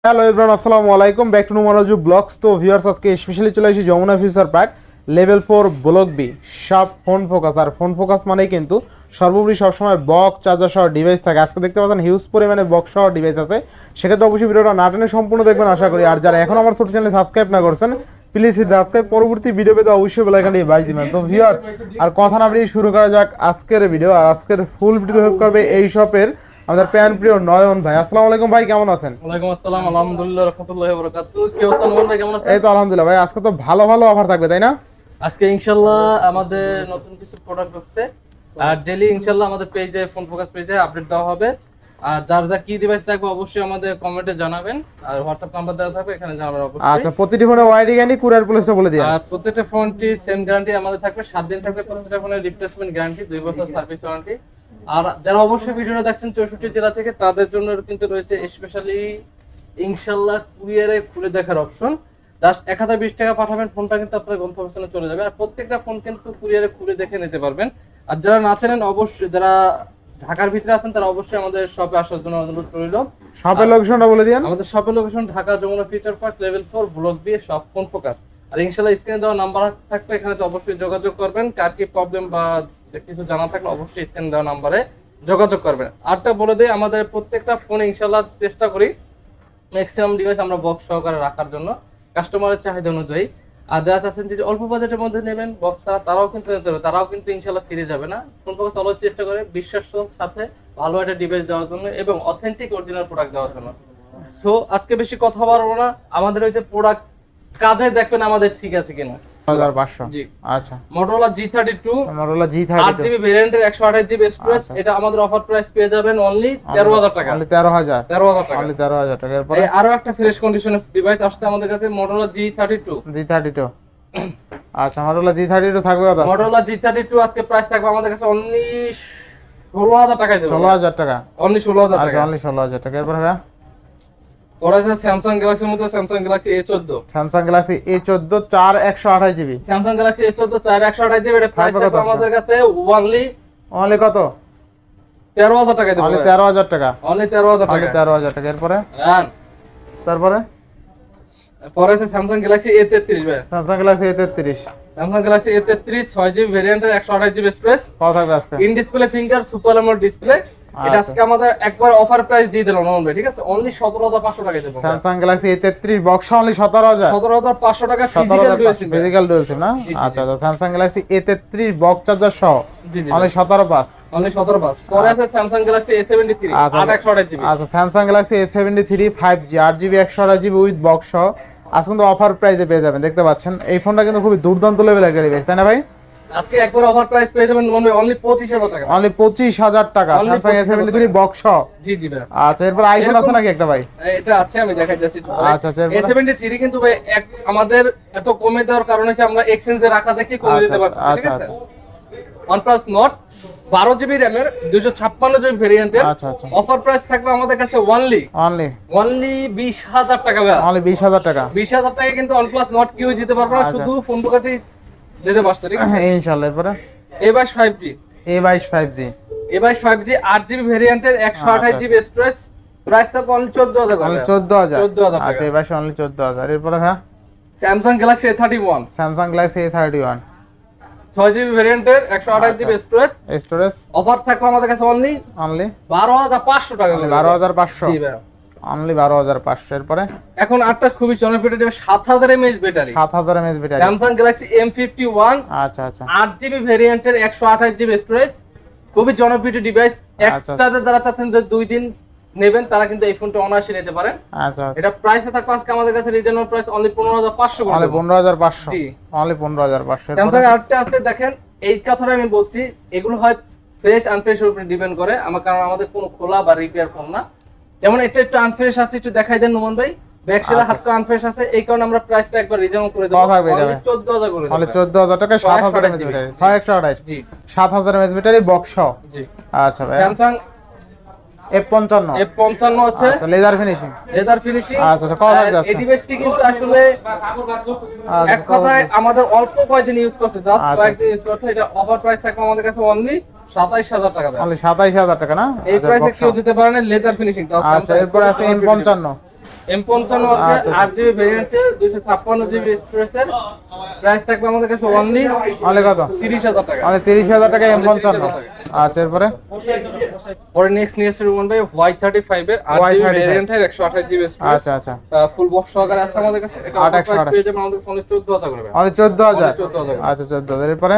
Hello everyone, আসসালামু আলাইকুম, back to Numaraju blogs. তো ভিউয়ার্স, আজকে স্পেশালি চলে এসেছি Jamuna future park level 4 block B সব ফোন ফোকাস। আর ফোন ফোকাস মানে কিন্তু সর্বোপরি সবসময় বক্স চার্জার সহ ডিভাইস থাকে। আজকে দেখতে পাচ্ছেন হিউজ পরিমাণে বক্স সহ ডিভাইস আছে, সেক্ষেত্রে অবশ্যই ভিডিওটা না টেনে সম্পূর্ণ দেখবেন আশা করি। আর যারা এখন আমার ছোট চ্যানেলে সাবস্ক্রাইব না করছেন, প্লিজ সাবস্ক্রাইব, পরবর্তী ভিডিও পেতে অবশ্যই বেল আইকনটি বাজ দিবেন। তো ভিউয়ার্স, আর কথা না বাড়িয়ে শুরু করা যাক আজকের ভিডিও। আর আজকের ফুল ভিডিও হেল্প করবে এই শপের আমাদের প্যান প্রিয় নয়ন ভাই। আসসালামু আলাইকুম ভাই, কেমন আছেন? ওয়ালাইকুম আসসালাম, আলহামদুলিল্লাহ, রাহমাতুল্লাহি ওয়া বারাকাতুহু। কি অবস্থা নয়ন ভাই, কেমন আছেন? এই তো আলহামদুলিল্লাহ ভাই। আজকে তো ভালো ভালো অফার থাকবে, তাই না? আজকে ইনশাআল্লাহ আমাদের নতুন কিছু প্রোডাক্ট ঢুকছে, আর ডেইলি ইনশাআল্লাহ আমাদের পেজে, ফোন ফোকাস পেজে আপডেট দেওয়া হবে। আর যার যা কি ডিভাইস লাগবে অবশ্যই আমাদের কমেন্টে জানাবেন, আর হোয়াটসঅ্যাপ নাম্বার দেওয়া থাকবে, এখানে জানাবেন অবশ্যই। আচ্ছা, প্রতিটি ফোনে ওয়ারেন্টি গ্যারান্টি, কুরিয়ার পুলিশটা বলে দিন। আর প্রত্যেকটা ফোনটি সেম গ্যারান্টি আমাদের থাকবে, 7 দিন থাকবে প্রত্যেকটা ফোনের রিপ্লেসমেন্ট গ্যারান্টি, 2 বছর সার্ভিস ওয়ারেন্টি। আর যারা অবশ্যই ভিডিওটা দেখছেন 64 জেলা থেকে, তাদের জন্য কিন্তু রয়েছে স্পেশালি ইনশাআল্লাহ কুরিয়ারে খুলে দেখার অপশন। জাস্ট 1020 টাকা পাঠাবেন, ফোনটা কিন্তু আপনার গন্তব্যস্থানে চলে যাবে। আর প্রত্যেকটা ফোন কিন্তু কুরিয়ারে খুলে দেখে নিতে পারবেন। আর যারা না চেনেন, অবশ্যই যারা ঢাকার ভিতরে আছেন তারা অবশ্যই আমাদের শপে আসার জন্য অনুরোধ রইল। শপের লোকেশনটা বলে দিন। আমাদের শপের location Dhaka Jamuna future park level 4 block B shop phone focus. আর ইনশাআল্লাহ স্ক্রিনে দেওয়া নাম্বার থাকবে, এখানে তো অবশ্যই যোগাযোগ করবেন। কার কি প্রবলেম বা কিছু জানা থাকলে অবশ্যই স্ক্রিনে দেওয়া নাম্বারে যোগাযোগ করবেন। আরটা বলে দেই, আমাদের প্রত্যেকটা ফোনে ইনশাআল্লাহ চেষ্টা করি ম্যাক্সিমাম ডিভাইস আমরা বক্স সহকারে রাখার জন্য, কাস্টমারের চাহিদা অনুযায়ী। আর যারা আছেন যদি অল্প বাজেটের মধ্যে নেবেন বক্স ছাড়া, তারাও কিন্তু নিতে হবে, তারাও কিন্তু ইনশাআল্লাহ ফিরে যাবে না। ফোন ফোকাস অলওয়েজ চেষ্টা করে বিশ্বাসের সাথে ভালো একটা ডিভাইস দেওয়ার জন্য এবং অথেন্টিক অরিজিনাল প্রোডাক্ট দেওয়ার জন্য। সো আজকে বেশি কথা বলবো না, আমাদের হচ্ছে প্রোডাক্ট কাজে দেখবেন আমাদের ঠিক আছে কিনা। 1500। জি আচ্ছা, Motorola G32, Motorola G32 8GB ভেরিয়েন্টের 128GB স্টোরেজ। এটা আমাদের অফার প্রাইস পেয়ে যাবেন অনলি 13000 টাকা। অনলি 13000 টাকা। অনলি 13000 টাকা। এরপর আরো একটা ফ্রেশ কন্ডিশনের ডিভাইস আসছে আমাদের কাছে, Motorola G32। আচ্ছা, Motorola G32 থাকবে কত? Motorola G32 আজকে প্রাইস থাকবে আমাদের কাছে অনলি 16000 টাকায় দেব। 16000 টাকা। অনলি 16000 টাকা। আচ্ছা, অনলি 16000 টাকা। এরপর ভাই ওরা আছে Samsung Galaxy মধ্যে Samsung Galaxy A14। Samsung Galaxy A14 4 128GB। Samsung Galaxy A14 4 128GB এর প্রাইস থাকবে আমাদের কাছে অনলি কত? 13000 টাকায় দেব। অনলি 13000 টাকা। অনলি 13000 টাকা। অনলি 13000 টাকা। এরপরে তারপরে পরে আছে Samsung Galaxy A33 ভাই। Samsung Galaxy A33। Samsung Galaxy A33 6GB ভেরিয়েন্টের 128GB স্টোরেজ। কত থাকবে আজকে? In display finger super AMOLED display. এটা আজকে আমাদের একবার অফার প্রাইস দিয়ে দিলাম নরমাল, ঠিক আছে? অনলি 17500 টাকায় দেব। Samsung Galaxy A33 box only 17000। 17500 টাকা physical dual SIM. Physical dual SIM না? আচ্ছা আচ্ছা, Samsung Galaxy A33 box charger সহ অনলি 17500। অনলি 17500। পরে আছে Samsung Galaxy A73 8 128GB। আচ্ছা, Samsung Galaxy A73 5G 8GB 128GB with box সহ আজকে কিন্তু অফার প্রাইসে পেয়ে যাবেন। দেখতে পাচ্ছেন এই ফোনটা কিন্তু খুবই দুর্দান্ত লেভেলের একটা ডিভাইস, তাই না ভাই? আজকে একবার অফার প্রাইস পেয়ে যাবেন অনলি 25000 টাকা। অনলি 25000 টাকা Samsung A73 বক্স সহ। জি জি ভাই। আচ্ছা, এরপর আইফোন আছে নাকি একটা ভাই? এটা আছে, আমি দেখাই যাচ্ছি একটু। আচ্ছা আচ্ছা, A73 কিন্তু ভাই আমাদের এত কমে দেওয়ার কারণে হচ্ছে আমরা এক্সচেঞ্জে রাখা দেখি কমে দিতে পারতেছি, ঠিক আছে? OnePlus Nord 12GB RAM এর 256GB ভেরিয়েন্টের অফার প্রাইস থাকবে আমাদের কাছে অনলি 20000 টাকা ভাই। অনলি 20000 টাকা। 20000 টাকা কিন্তু OnePlus Nord কেউ দিতে পারবে না, শুধু ফোন পোকাতেই দিতে পারছে, ঠিক আছে? ইনশাআল্লাহ। এরপর A22 5G। A22 5G 8GB ভেরিয়েন্টের 128GB স্টোরেজ। প্রাইস থাকবে অনলি 14000 টাকা। 14000। আচ্ছা, A22 অনলি 14000। এরপর হ্যাঁ Samsung Galaxy A31। Samsung Galaxy A31 6GB ভেরিয়েন্টের 128GB স্টোরেজ। অফার থাকবে আমাদের কাছে অনলি 12500 টাকা। 12500। জি ভাই, অনলি 12500। এরপরে এখন আটটা খুবই জনপ্রিয় device 7000 mAh battery. 7000 mAh battery Samsung Galaxy M51। আচ্ছা আচ্ছা, 8GB ভেরিয়েন্টের 128GB স্টোরেজ। খুবই জনপ্রিয় ডিভাইস। এক চার্জে যারা চাচ্ছেন যে 2 দিন নেবেন, তারা কিন্তু এই ফোনটা অনায়াসে নিতে পারেন। আচ্ছা, এটা প্রাইসে থাকবে আজকে আমাদের কাছে রিজনেবল প্রাইস অনলি 15500 করে। অনলি 15500। জি, অনলি 15500। Samsung আরেকটা আছে দেখেন, এই কথাটা আমি বলছি, এগুলো হয় ফ্রেশ আনফ্রেশ এর উপর ডিপেন্ড করে, কারণ আমাদের কোনো খোলা বা রিপেয়ার ফোন না। যেমন এটা একটু আনফ্রেশ আছে, একটু দেখাই দেন নোমান ভাই। ব্যাকসেলা হাতটা আনফ্রেশ আছে, এই কারণে আমরা প্রাইসটা একবার রিজনেবল করে দেব। অনলি 14000 করে দেব। অনলি 14000 টাকা 7000 mAh ব্যাটারি 6128। জি, 7000 mAh ব্যাটারি বক্স সহ। জি। আচ্ছা ভাই, Samsung F55 আছে, আচ্ছা, লেজার ফিনিশিং। আচ্ছা আচ্ছা, কত থাকবে আজকে? এই ডিভাইসটি কিন্তু আসলে এক কথায় আমাদের অল্প কয়েকদিন ইউজ করছে, জাস্ট কয়েকদিন ইউজ করছে। এটা অফার প্রাইস থাকবে আমাদের কাছে অনলি 27000 টাকা। অনলি 27000 টাকা না? এই প্রাইসে কেউ দিতে পারে না, লেদার ফিনিশিং। আচ্ছা, এরপর আছে M55। M55 আছে 8GB ভেরিয়েন্টে 256GB স্টোরেজের প্রাইস থাকবে আমাদের কাছে অনলি কত? 30,000 টাকা। 30,000 টাকা M55। আচ্ছা এরপরে পরে নেক্সট নিয়ে এসেছে রুমান ভাই Y35 এর 8GB ভেরিয়েন্টের 128GB স্টোরেজ। আচ্ছা ফুল বক্স সহকারে আছে আমাদের কাছে। এটা প্রাইস পেয়ে যাবেন আমাদের কাছে অনলি 14,000 করে। অনলি 14,000। 14,000। আচ্ছা 14,000। এরপরে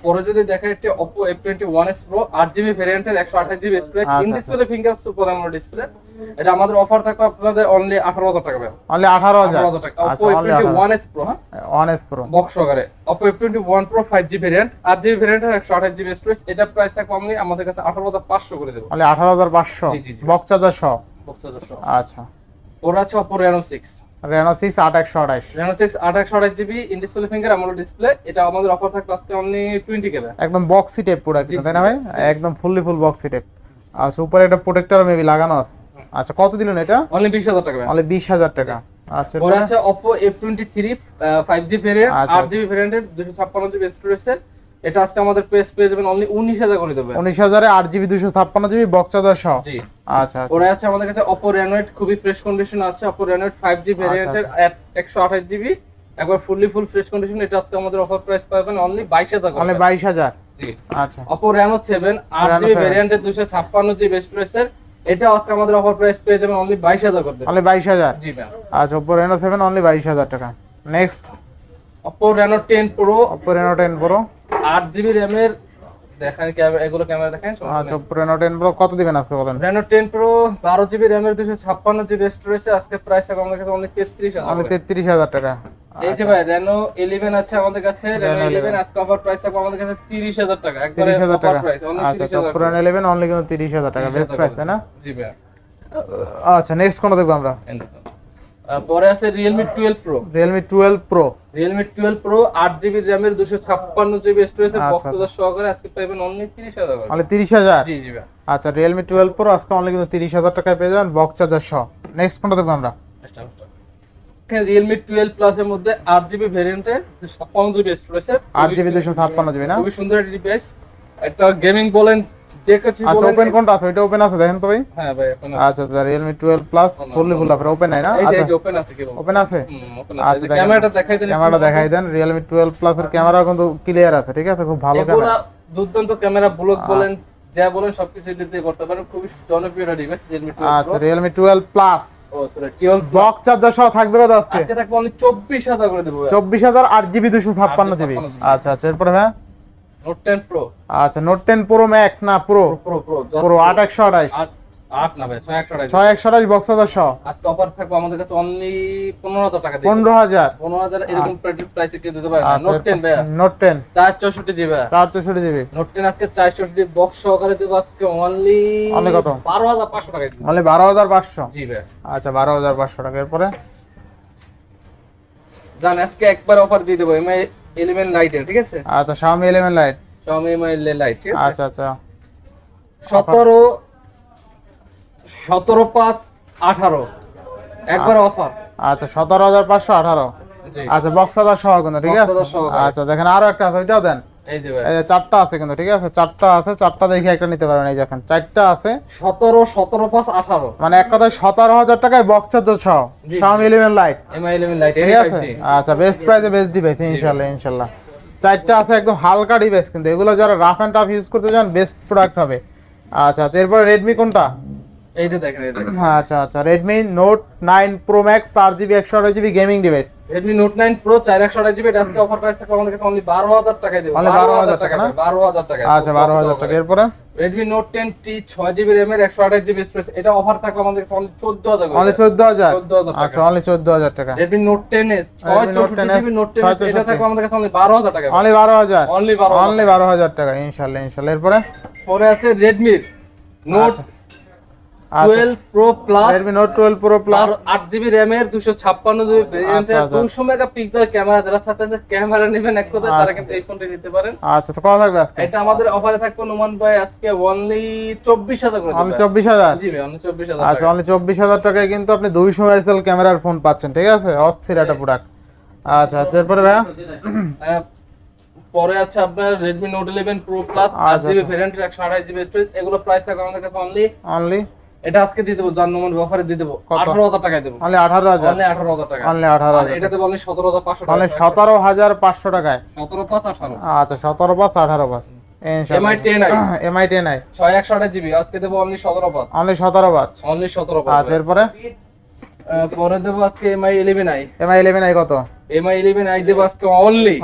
পরে যদি দেখা একটা Oppo F21s Pro 8GB ভেরিয়েন্টের 128GB storage, in display finger super AMOLED display. এটা আমাদের অফার থাকবে আপনাদের অনলি 18,000 টাকা। অনলি 18,000 টাকা। Oppo F21s Pro 1s Pro box সহকারে Oppo F21 Pro 5G variant 8GB ভেরিয়েন্টের 128GB স্টোরেজ। এটা প্রাইস থাকবে অনলি আমাদের কাছে 18,500 করে দেব। অনলি 18,500 বক্স চার্জার সহ। বক্স চার্জার সহ। আচ্ছা ওর আছে Oppo Reno 6 8128। Reno 6 828GB in display finger AMOLED display. এটা আমাদের অফার থাকবে আজকে অনলি 20K। একদম বক্সি টেপ প্রোডাক্ট তাই না ভাই? একদম ফুল বক্সি টেপ। আচ্ছা উপরে একটা প্রোটেক্টর মেবি লাগানো আছে। আচ্ছা কত দিলেন এটা? অনলি 20,000 টাকা। অনলি 20,000 টাকা। আচ্ছা ওর আছে Oppo F23 5G variant 8GB ভেরিয়েন্টের 256GB স্টোরেজের। এটা আজকে আমাদের প্রাইস পেয়ে যাবেন অনলি 19,000 করে দেবে। 19,000 এ 8GB 256GB বক্স চার্জার সহ। জি আচ্ছা আচ্ছা। ওর আছে আমাদের কাছে Oppo Reno 8 খুবই ফ্রেশ কন্ডিশন আছে। Oppo Reno 8 5G ভেরিয়েন্টের 128GB একবার ফুল ফ্রেশ কন্ডিশন। এটা আজকে আমাদের অফার প্রাইস পাবেন অনলি 22,000 করে। অনলি 22,000। জি আচ্ছা। Oppo Reno 7 8GB ভেরিয়েন্টের 256GB স্টোরেজের। এটা আজকে আমাদের অফার প্রাইস পেয়ে যাবেন অনলি 22,000 করে। অনলি 22,000। জি ম্যাম। আচ্ছা Oppo Reno 7 অনলি 22,000 টাকা। Next Oppo Reno 10 Pro 8GB RAM এর দেখেন এগুলো ক্যামেরা দেখেন। আচ্ছা Oppo Reno 10 Pro কত দিবেন আজকে বলেন? Reno 10 Pro 12GB RAM এর 256GB স্টোরেজে আজকে প্রাইস আছে আমাদের কাছে অনলি 33,000। অনলি 33,000 টাকা। এই যে ভাই Reno 11 আছে আমাদের কাছে। Reno 11 আজকে অফার প্রাইস থাকবে আমাদের কাছে 30,000 টাকা। একবারে অফার প্রাইস অনলি 30,000। আচ্ছা Oppo Reno 11 অনলি কিন্তু 30,000 টাকা বেস্ট প্রাইস তাই না? জি ভাই। আচ্ছা নেক্সট কোন দেখব আমরা? পরে আছে Realme 12 Pro Realme 12 Pro 8GB RAM এর 256GB স্টোরেজ এর বক্স চার্জার সহকারে আজকে পাবেন অনলি 30,000 করে। অনলি 30,000। জি জি ভাই। আচ্ছা Realme 12 Pro আজকে অনলি কিন্তু 30,000 টাকায় পেয়ে যাবেন বক্স চার্জার সহ। নেক্সট কোনটা দেখব আমরা? Realme 12 Plus এর মধ্যে 8GB ভেরিয়েন্টে 56GB স্টোরেজ এর 8GB 256GB না? খুবই সুন্দর একটা ডিভাইস। একটা গেমিং বলেন যে কিছু আচ্ছা বলেন। ওপেন কোনটা আছে? ওইটা ওপেন আছে দেখেন তো ভাই। হ্যাঁ ভাই ওপেন আছে। আচ্ছা Realme 12 Plus ফুললি আপনারা ওপেন নাই না? আচ্ছা আচ্ছা ওপেন আছে কি বলবো? ওপেন আছে। ওপেন আছে। ক্যামেরাটা দেখাই দেন। ক্যামেরাটা দেখাই দেন। Realme 12 Plus এর ক্যামেরা কিন্তু ক্লিয়ার আছে, ঠিক আছে? খুব ভালো ক্যামেরা। দুর্দান্ত ক্যামেরা ব্লগ বলেন যা বলেন সবকিছু এডিট দিয়ে করতে পারেন। খুবই জনপ্রিয় ডিভাইস Realme 12 Pro। আচ্ছা Realme 12 Plus ও সরি 12 বক্স চার্জার সহ থাকবে কত আজকে? আজকে থাকবে অনলি 24,000 করে দেব। 24,000 8GB 256GB। আচ্ছা আচ্ছা এরপরে ভাই Note 10 Pro আচ্ছা Note 10 Pro Max না Pro 8128 8 না ভাই 6128 6128 বক্স চার্জার সহ আজকে অফার থাকবে আমাদের কাছে অনলি 15,000 টাকা দিয়ে। 15,000 এরকম প্রাইসে কি দিতে পারেন? আচ্ছা, Note 10 ভাই Note 10 464GB 464GB Note 10 আজকে 464GB বক্স সহকারে দেব আজকে অনলি কত? 12,500 টাকা দিয়ে। অনলি 12,500। জি ভাই। আচ্ছা 12,500 টাকা। এরপরে জান আজকে একবার অফার দিয়ে দেব Mi 11 Lite এর, ঠিক আছে? আচ্ছা Xiaomi 11 Lite Xiaomi Mi 11 Lite, ঠিক আছে? আচ্ছা আচ্ছা 17,518 একবার অফার। আচ্ছা 17,518। জি আচ্ছা বক্স চার্জার সহ কিন্তু, ঠিক আছে? বক্স চার্জার সহ। আচ্ছা দেখেন আরো একটা আছে, ওইটাও দেন। এই যে ভাই এই যে চারটা আছে কিন্তু, ঠিক আছে? চারটা আছে, চারটা দেখে একটা নিতে পারেন। এই দেখেন চারটা আছে 17,518 মানে এক কথায় 17,000 টাকায় বক্স চার্জার সহ Xiaomi 11 Lite, Mi 11 Lite ঠিক আছে? আচ্ছা বেস্ট প্রাইসে বেস্ট ডিভাইস ইনশাআল্লাহ। চারটা আছে একদম হালকা ডিভাইস কিন্তু, এগুলো যারা রাফ এন্ড টাফ ইউজ করতে চান বেস্ট প্রোডাক্ট হবে। আচ্ছা আচ্ছা এরপর Redmi কোনটা? এইটা দেখেন এই দেখেন। আচ্ছা আচ্ছা Redmi Note 9 Pro Max 4GB 128GB gaming device. Redmi Note 9 Pro 428GB আজকে অফার প্রাইস থাকবে আমাদের কাছে অনলি 12,000 টাকায় দেব। 12,000 টাকা না? 12,000 টাকা। আচ্ছা 12,000 টাকা। এরপরে Redmi Note 10T 6GB RAM এর 128GB স্টোরেজ, এটা অফার থাকবে আমাদের কাছে অনলি 14,000 করে। অনলি 14,000। 14,000 টাকা। আচ্ছা অনলি 14,000 টাকা। Redmi Note 10s 664GB Note 10s এটা থাকবে আমাদের কাছে অনলি 12,000 টাকা। অনলি 12,000। অনলি 12,000। অনলি 12,000 টাকা ইনশাআল্লাহ। এরপরে পরে আছে Redmi Note 12 Pro Plus Redmi Note 12 Pro Plus 8GB RAM এর 256GB ভেরিয়েন্টের 200 মেগাপিক্সেল ক্যামেরা, যারা চাচ্ছেন যে ক্যামেরা নেবেন এক কথায় তারা কিন্তু এই ফোনটি নিতে পারেন। আচ্ছা তো কত থাকবে আজকে? এটা আমাদের অফারে থাকবে নোমান ভাই আজকে অনলি 24,000 করে। অনলি 24,000। জি ভাই অনলি 24,000 আচ্ছা অনলি 24,000 টাকায় কিন্তু আপনি 200 মেগাপিক্সেল ক্যামেরার ফোন পাচ্ছেন, ঠিক আছে? অস্থির একটা প্রোডাক্ট। আচ্ছা আচ্ছা এরপরে ভাইয়া পরে আছে আপনার Redmi Note 11 Pro Plus 8GB ভেরিয়েন্টের 128GB স্টোরেজ, এগুলো প্রাইস থাকবে আমাদের কাছে অনলি এটা আজকে দিয়ে দেবো, জার্মান অফারে দিয়ে দেবো, 18,000 টাকায় দেবো। অনলি 18,000, অনলি 18,000 টাকা। অনলি 18,000, এটা দেবো অনলি 17,500 টাকা। অনলি 17,500 টাকায়। 17 5 18। আচ্ছা 17 5 18 5 ইনশাআল্লাহ। MI 10i, MI 10i 6128 GB আজকে দেবো অনলি 17 5। অনলি 17 5। অনলি 17 আচ্ছা এরপরে পরে দেবো আজকে MI 11i। MI 11i কত? MI 11i দেবো আজকে অনলি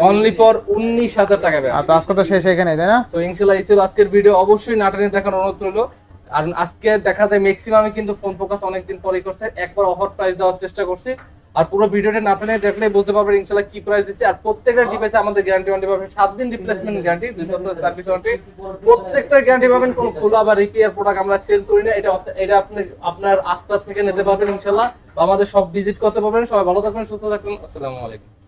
অনলি ফর 19,000 টাকা ভাই। আচ্ছা আজকে তো শেষ এখানেই তাই না? সো ইনশাআল্লাহ এই ছিল আজকের ভিডিও, অবশ্যই নাটানি দেখার অনুরোধ রইলো। আর আজকে দেখা যায় ম্যাক্সিমামই কিন্তু ফোন ফোকাস অনেকদিন পরেই করছে, একবার অফার প্রাইস দেওয়ার চেষ্টা করছি। আর পুরো ভিডিওটা নাটানি দেখলে বুঝতে পারবেন ইনশাআল্লাহ কি প্রাইস দিছি। আর প্রত্যেকটা ডিভাইসে আমাদের গ্যারান্টি ওয়ারেন্টি পাবেন, 7 দিন রিপ্লেসমেন্ট গ্যারান্টি, 2 বছর সার্ভিস ওয়ারেন্টি, প্রত্যেকটা গ্যারান্টি পাবেন। কোনো খোলা বা রিপেয়ার প্রোডাক্ট আমরা সেল করি না, এটা আপনি আপনার আস্থা থেকে নিতে পারবেন ইনশাআল্লাহ। আমাদের সব ভিজিট করতে পারবেন। সবাই ভালো থাকবেন, সুস্থ থাকবেন, আসসালামু আলাইকুম।